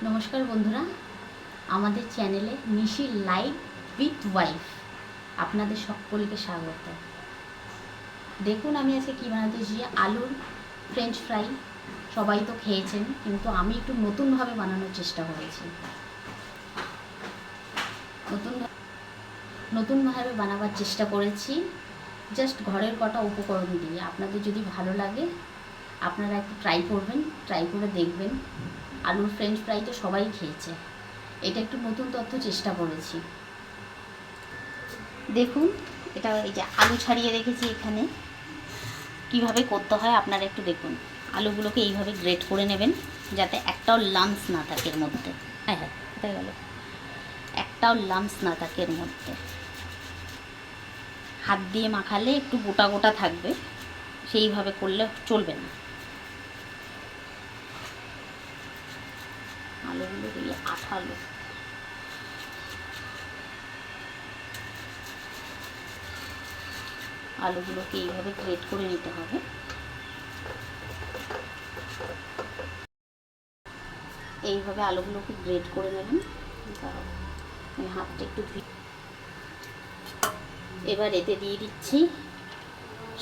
নমস্কার বন্ধুরা, আমাদের চ্যানেলে নিশি লাইভ উইথ ওয়াইফ আপনাদের সকলকে স্বাগত। দেখুন আমি আজকে কী বানাতে এসেছি, আলুর ফ্রেঞ্চ ফ্রাই। সবাই তো খেয়েছেন, কিন্তু আমি একটু নতুনভাবে বানানোর চেষ্টা করেছি। নতুনভাবে বানাবার চেষ্টা করেছি, জাস্ট ঘরের কটা উপকরণ দিয়ে। আপনাদের যদি ভালো লাগে আপনারা একটু ট্রাই করবেন, ট্রাই করে দেখবেন। আলুর ফ্রেঞ্চ ফ্রাই তো সবাই খেয়েছে, এটা একটু নতুন তথ্য চেষ্টা করেছি। দেখুন, এটা এই যে আলু ছাড়িয়ে রেখেছি এখানে। কিভাবে করতে হয় আপনারা একটু দেখুন। আলুগুলোকে এইভাবে গ্রেট করে নেবেন, যাতে একটাও লাম্পস না থাকে এর মধ্যে। হ্যাঁ হ্যাঁ, কোথায় গেল? একটাও লাম্পস না থাকে এর মধ্যে। হাত দিয়ে মাখালে একটু গোটা গোটা থাকবে, সেইভাবে করলে চলবে না। আলুগুলো দিয়ে আঠালো, আলুগুলোকে এইভাবে গ্রেট করে নিতে হবে। এইভাবে আলুগুলোকে গ্রেট করে নেবেন। আমি হাতটা একটু এবার এতে দিয়ে দিচ্ছি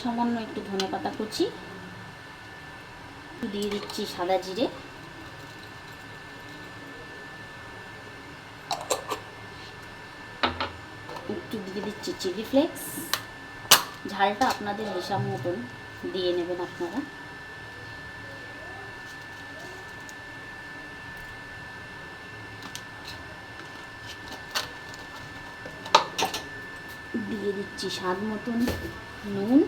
সামান্য একটু ধনেপাতা কুচি, দিয়ে দিচ্ছি সাদা জিরে, একটু দিয়ে দিচ্ছি চিলি ফ্লেক্স। ঝালটা আপনাদের হিসাব মতন দিয়ে নেবেন আপনারা। দিয়ে দিচ্ছি স্বাদ মতন নুন,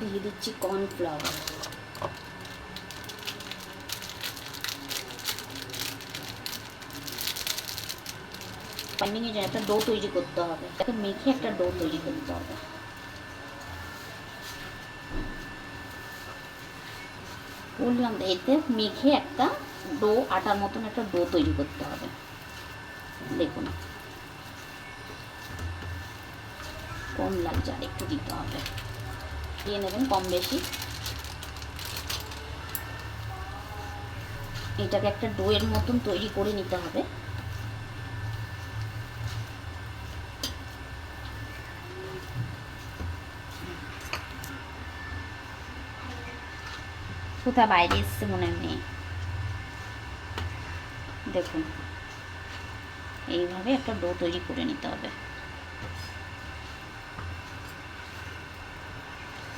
দিয়ে দিচ্ছি কর্নফ্লাওয়ার। বাইন্ডিংয়ের জন্য একটা ডো তৈরি করতে হবে, তাকে মেখে একটা ডো তৈরি করতে হবে। বললাম এতে মেখে একটা ডো, আটার মতন একটা ডো তৈরি করতে হবে। দেখুন কম লাগছে, আর একটু দিতে হবে, দিয়ে নেবেন কম বেশি। এটাকে একটা ডোয়ের মতন তৈরি করে নিতে হবে। কোথা বাইরে এসছে মনে নেই। দেখুন এইভাবে একটা ডো তৈরি করে নিতে হবে।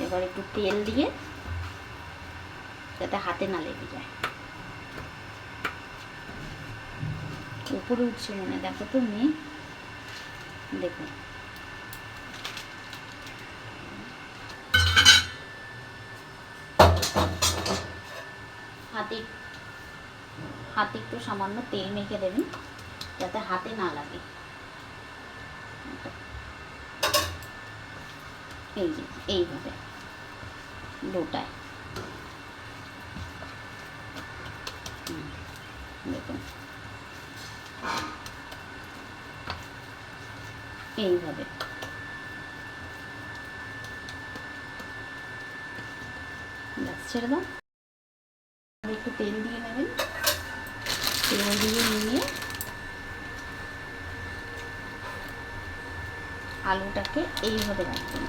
এবার একটু তেল দিয়ে, যাতে হাতে না লেগে যায়। উপরে উঠছে মনে, দেখো তো মেয়ে, দেখুন হাতে হাতে একটু সামান্য তেল মেখে দেবেন, যাতে হাতে না লাগে। এই যে এইভাবে ডোটায় দেখুন, এইভাবে ছেড়ে দাও। একটু তেল দিয়ে নেবেন, তেল দিয়ে নিয়ে আলুটাকে এইভাবে রাখবেন,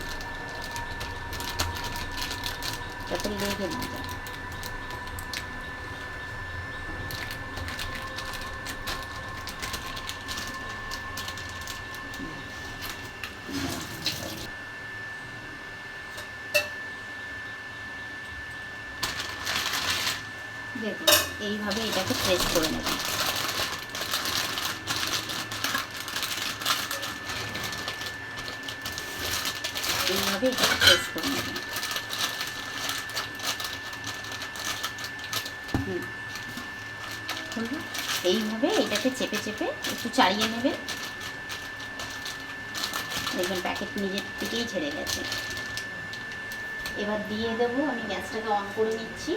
যাতে লেগে না যায়। দেখুন এইভাবে এটাকে প্রেস করে নেবেন। এইভাবে এটাকে প্রেস করে নেবেন। এইভাবে এটাকে চেপে চেপে একটু চাড়িয়ে নেবেন। দেখবেন প্যাকেট নিজের থেকেই ছেড়ে গেছে। এবার দিয়ে দেবো, আমি গ্যাসটাকে অন করে নিচ্ছি।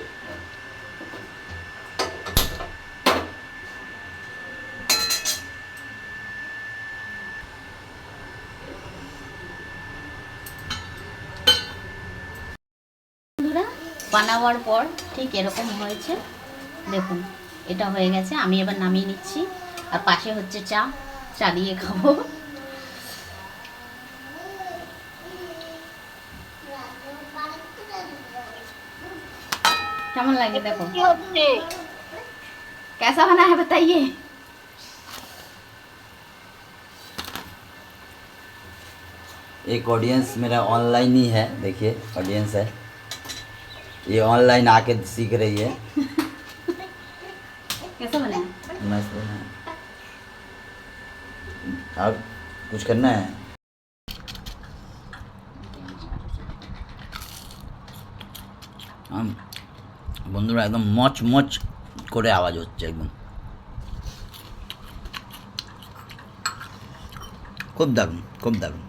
বানাবার পর ঠিক এরকম হয়েছে, দেখুন এটা হয়ে গেছে। আমি এবার নামিয়ে নিচ্ছি। আর পাশে হচ্ছে চা, চা দিয়ে খাবো। কেমন লাগে দেখো, कैसा बना है बताइए। एक ऑडियंस मेरा ऑनलाइन ही है, देखिए ऑडियंस है, ये ऑनलाइन आके सीख रही है। कैसा बना है? मस्त है। अब कुछ करना है? বন্ধুরা একদম মচ মচ করে আওয়াজ হচ্ছে, একদম খুব দারুণ, খুব দারুণ।